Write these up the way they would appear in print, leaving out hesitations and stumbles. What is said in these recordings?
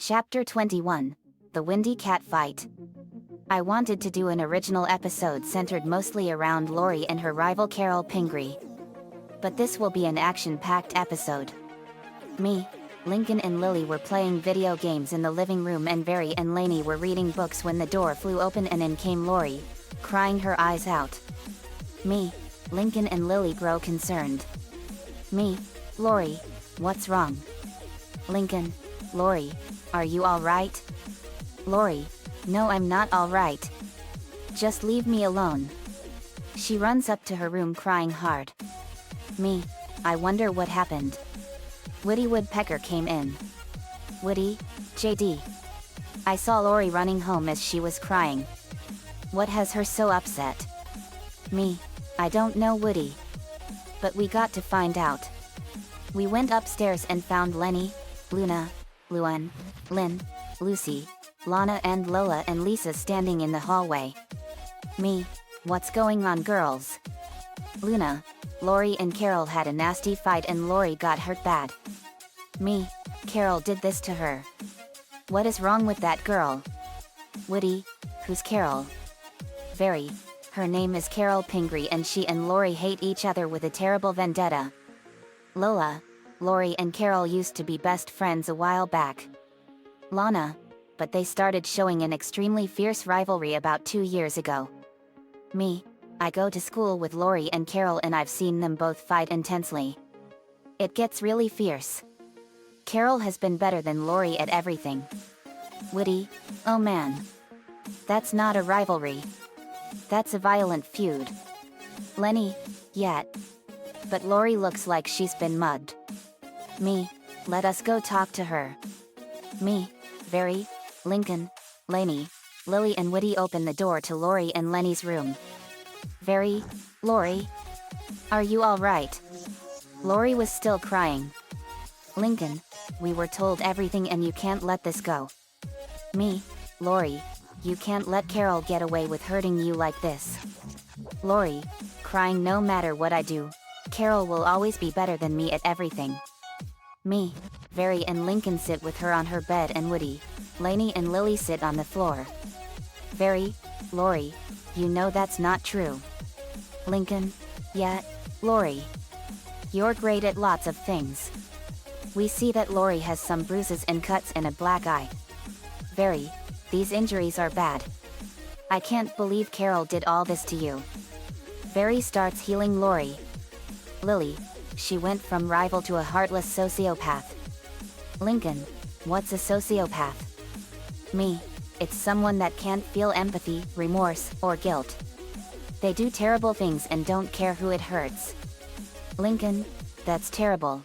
Chapter 21. The Windy Catfight. I wanted to do an original episode centered mostly around Lori and her rival Carol Pingree. But this will be an action-packed episode. Me, Lincoln and Lily were playing video games in the living room and Very and Lainey were reading books when the door flew open and in came Lori, crying her eyes out. Me, Lincoln and Lily grow concerned. Me, Lori, what's wrong? Lincoln, Lori, are you alright? Lori, no, I'm not alright. Just leave me alone. She runs up to her room crying hard. Me, I wonder what happened. Woody Woodpecker came in. Woody, JD. I saw Lori running home as she was crying. What has her so upset? Me, I don't know, Woody. But we got to find out. We went upstairs and found Lenny, Luna, Luan, Lynn, Lucy, Lana and Lola and Lisa standing in the hallway. Me, what's going on, girls? Luna, Lori and Carol had a nasty fight and Lori got hurt bad. Me, Carol did this to her. What is wrong with that girl? Woody, who's Carol? Very, her name is Carol Pingree and she and Lori hate each other with a terrible vendetta. Lola, Lori and Carol used to be best friends a while back. Lana, but they started showing an extremely fierce rivalry about 2 years ago. Me, I go to school with Lori and Carol and I've seen them both fight intensely. It gets really fierce. Carol has been better than Lori at everything. Woody, oh man. That's not a rivalry. That's a violent feud. Lenny, yet. But Lori looks like she's been mugged. Me, let us go talk to her. Me, Very, Lincoln, Lainey, Lily and Woody open the door to Lori and Lenny's room. Very, Lori, are you alright? Lori was still crying. Lincoln, we were told everything and you can't let this go. Me, Lori, you can't let Carol get away with hurting you like this. Lori, crying, no matter what I do, Carol will always be better than me at everything. Me, Very and Lincoln sit with her on her bed and Woody, Lainey and Lily sit on the floor. Very, Lori, you know that's not true. Lincoln, yeah, Lori. You're great at lots of things. We see that Lori has some bruises and cuts and a black eye. Very, these injuries are bad. I can't believe Carol did all this to you. Very starts healing Lori. Lily, she went from rival to a heartless sociopath. Lincoln, what's a sociopath? Me, it's someone that can't feel empathy, remorse, or guilt. They do terrible things and don't care who it hurts. Lincoln, that's terrible.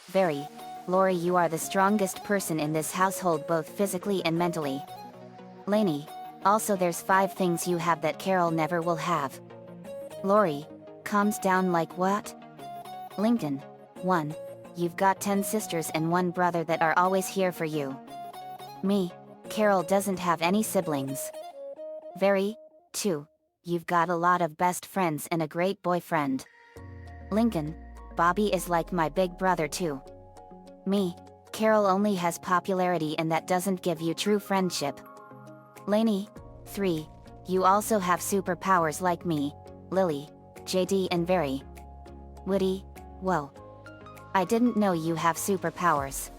Very, Lori, you are the strongest person in this household both physically and mentally. Lainey, also there's 5 things you have that Carol never will have. Lori, calms down like what? Lincoln, 1. You've got 10 sisters and 1 brother that are always here for you. Me, Carol doesn't have any siblings. Very, 2. You've got a lot of best friends and a great boyfriend. Lincoln, Bobby is like my big brother too. Me, Carol only has popularity and that doesn't give you true friendship. Lainey, 3. You also have superpowers like me, Lily, JD and Very. Woody, whoa. I didn't know you have superpowers.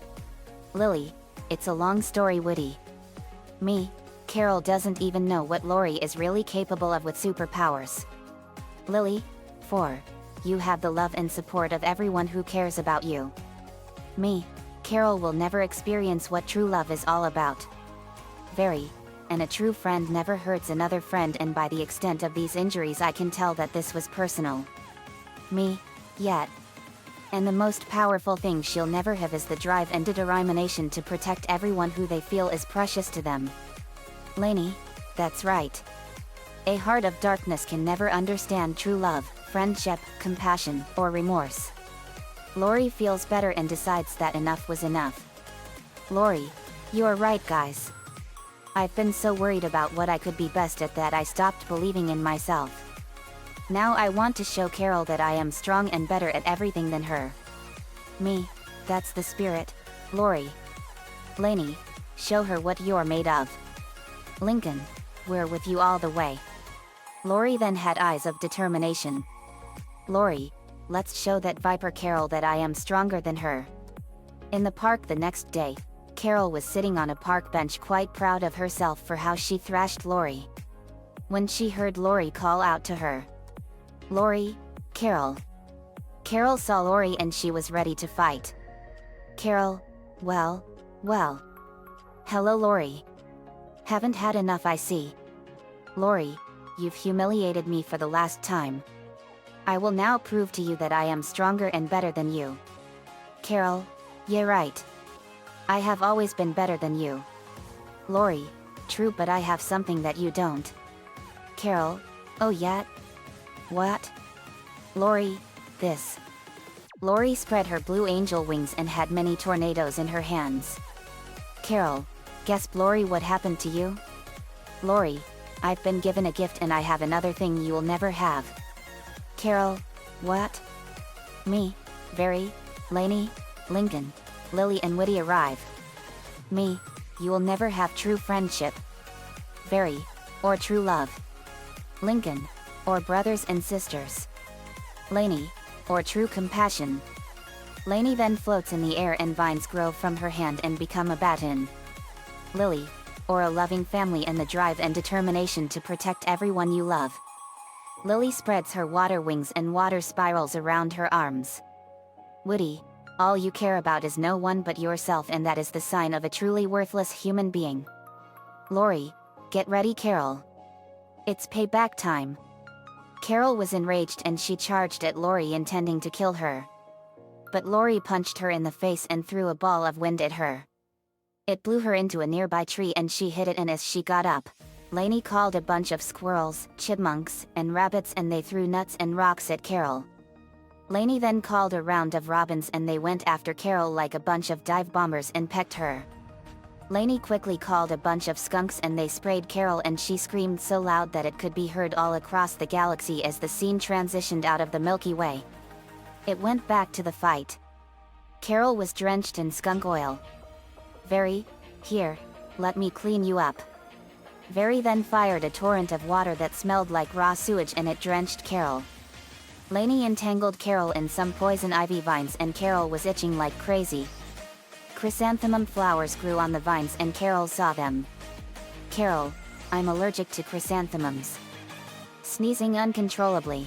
Lily, it's a long story, Woody. Me, Carol doesn't even know what Lori is really capable of with superpowers. Lily, 4. You have the love and support of everyone who cares about you. Me, Carol will never experience what true love is all about. Very, and a true friend never hurts another friend, and by the extent of these injuries I can tell that this was personal. Me, yet. And the most powerful thing she'll never have is the drive and determination to protect everyone who they feel is precious to them. Lainey, that's right. A heart of darkness can never understand true love, friendship, compassion, or remorse. Lori feels better and decides that enough was enough. Lori, you're right, guys. I've been so worried about what I could be best at that I stopped believing in myself. Now I want to show Carol that I am strong and better at everything than her. Me, that's the spirit, Lori. Lainey, show her what you're made of. Lincoln, we're with you all the way. Lori then had eyes of determination. Lori, let's show that Viper Carol that I am stronger than her. In the park the next day, Carol was sitting on a park bench quite proud of herself for how she thrashed Lori. When she heard Lori call out to her, Lori, Carol. Carol saw Lori and she was ready to fight. Carol, well. Hello Lori. Haven't had enough I see. Lori, you've humiliated me for the last time. I will now prove to you that I am stronger and better than you. Carol, yeah right. I have always been better than you. Lori, true but I have something that you don't. Carol, oh yeah? What? Lori, this. Lori spread her blue angel wings and had many tornadoes in her hands. Carol, guess Lori what happened to you? Lori, I've been given a gift and I have another thing you'll never have. Carol, what? Me, Very, Lainey, Lincoln, Lily and Woody arrive. Me, you will never have true friendship. Very, or true love. Lincoln, or brothers and sisters. Lainey, or true compassion. Lainey then floats in the air and vines grow from her hand and become a baton. Lily, or a loving family and the drive and determination to protect everyone you love. Lily spreads her water wings and water spirals around her arms. Woody, all you care about is no one but yourself and that is the sign of a truly worthless human being. Lori, get ready Carol. It's payback time. Carol was enraged and she charged at Lori intending to kill her. But Lori punched her in the face and threw a ball of wind at her. It blew her into a nearby tree and she hit it and as she got up, Lainey called a bunch of squirrels, chipmunks, and rabbits and they threw nuts and rocks at Carol. Lainey then called a round of robins and they went after Carol like a bunch of dive bombers and pecked her. Lainey quickly called a bunch of skunks and they sprayed Carol and she screamed so loud that it could be heard all across the galaxy as the scene transitioned out of the Milky Way. It went back to the fight. Carol was drenched in skunk oil. Very, here, let me clean you up. Very then fired a torrent of water that smelled like raw sewage and it drenched Carol. Lainey entangled Carol in some poison ivy vines and Carol was itching like crazy. Chrysanthemum flowers grew on the vines and Carol saw them. Carol, I'm allergic to chrysanthemums. Sneezing uncontrollably.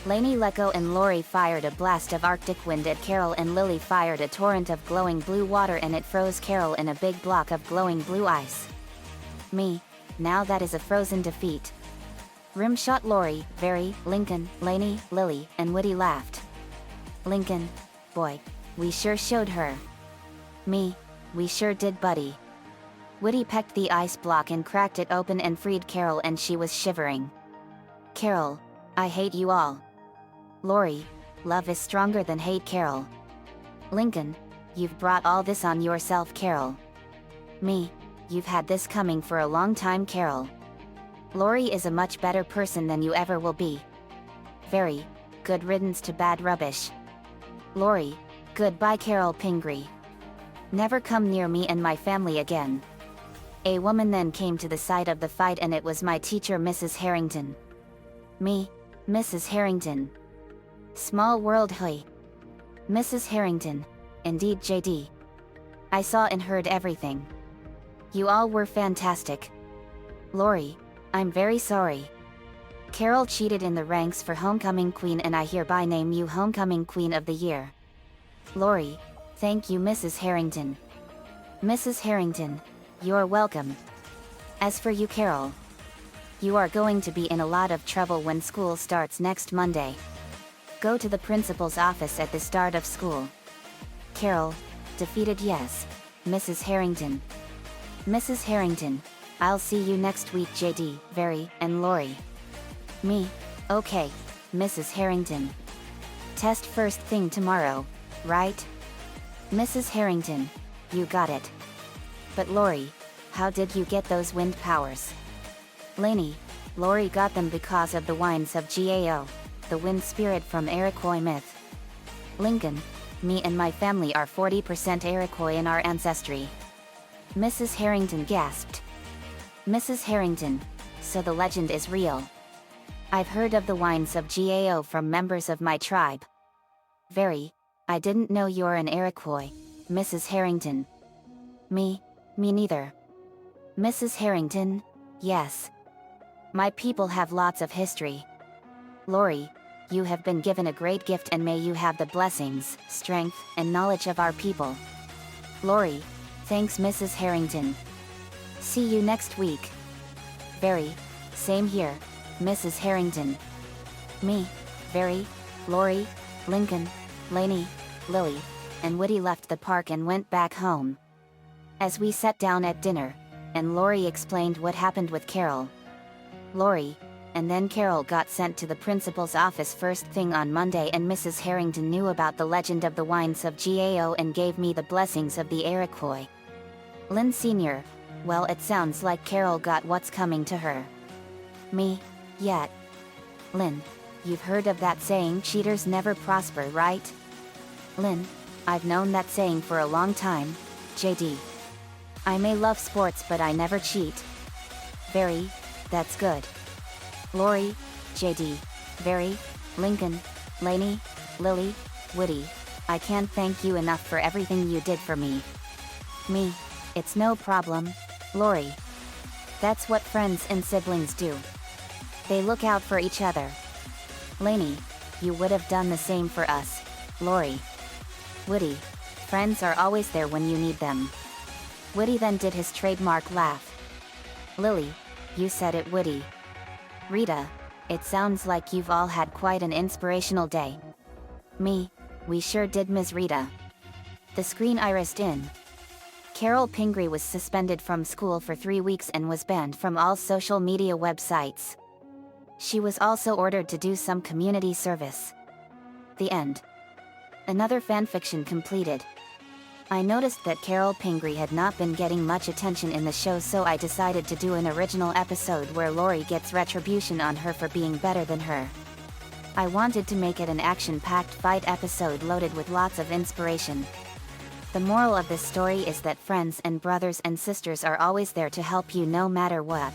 Lainey let go and Lori fired a blast of Arctic wind at Carol and Lily fired a torrent of glowing blue water and it froze Carol in a big block of glowing blue ice. Me, now that is a frozen defeat. Rimshot Lori, Very, Lincoln, Lainey, Lily, and Woody laughed. Lincoln, boy, we sure showed her. Me, we sure did buddy. Woody pecked the ice block and cracked it open and freed Carol and she was shivering. Carol, I hate you all. Lori, love is stronger than hate Carol. Lincoln, you've brought all this on yourself Carol. Me, you've had this coming for a long time Carol. Lori is a much better person than you ever will be. Very, good riddance to bad rubbish. Lori, goodbye Carol Pingree. Never come near me and my family again. A woman then came to the side of the fight and it was my teacher Mrs. Harrington. Me, Mrs. Harrington. Small world hoy. Mrs. Harrington, indeed JD. I saw and heard everything. You all were fantastic. Lori, I'm very sorry. Carol cheated in the ranks for Homecoming Queen and I hereby name you Homecoming Queen of the Year. Lori, thank you Mrs. Harrington. Mrs. Harrington, you're welcome. As for you Carol, you are going to be in a lot of trouble when school starts next Monday. Go to the principal's office at the start of school. Carol, defeated yes, Mrs. Harrington. Mrs. Harrington, I'll see you next week JD, Very, and Lori. Me, okay, Mrs. Harrington. Test first thing tomorrow, right? Mrs. Harrington, you got it. But Lori, how did you get those wind powers? Lainey, Lori got them because of the wines of Gao, the wind spirit from Iroquois myth. Lincoln, me and my family are 40% Iroquois in our ancestry. Mrs. Harrington gasped. Mrs. Harrington, so the legend is real. I've heard of the wines of GAO from members of my tribe. Very. I didn't know you're an Iroquois, Mrs. Harrington. Me neither. Mrs. Harrington, yes. My people have lots of history. Lori, you have been given a great gift and may you have the blessings, strength, and knowledge of our people. Lori, thanks Mrs. Harrington. See you next week. Very. Same here, Mrs. Harrington. Me, Very, Lori, Lincoln, Lainey, Lily, and Woody left the park and went back home. As we sat down at dinner, and Lori explained what happened with Carol. Lori, and then Carol got sent to the principal's office first thing on Monday, and Mrs. Harrington knew about the legend of the wines of GAO and gave me the blessings of the Iroquois. Lynn Sr., well, it sounds like Carol got what's coming to her. Me, yet. Lynn, you've heard of that saying, cheaters never prosper, right? Lynn, I've known that saying for a long time, JD. I may love sports but I never cheat. Very, that's good. Lori, JD, Very, Lincoln, Lainey, Lily, Woody, I can't thank you enough for everything you did for me. Me, it's no problem, Lori. That's what friends and siblings do. They look out for each other. Lainey, you would have done the same for us, Lori. Woody, friends are always there when you need them. Woody then did his trademark laugh. Lily, you said it, Woody. Rita, it sounds like you've all had quite an inspirational day. Me, we sure did, Ms. Rita. The screen irised in. Carol Pingree was suspended from school for 3 weeks and was banned from all social media websites. She was also ordered to do some community service. The end. Another fanfiction completed. I noticed that Carol Pingree had not been getting much attention in the show, so I decided to do an original episode where Lori gets retribution on her for being better than her. I wanted to make it an action-packed fight episode loaded with lots of inspiration. The moral of this story is that friends and brothers and sisters are always there to help you no matter what.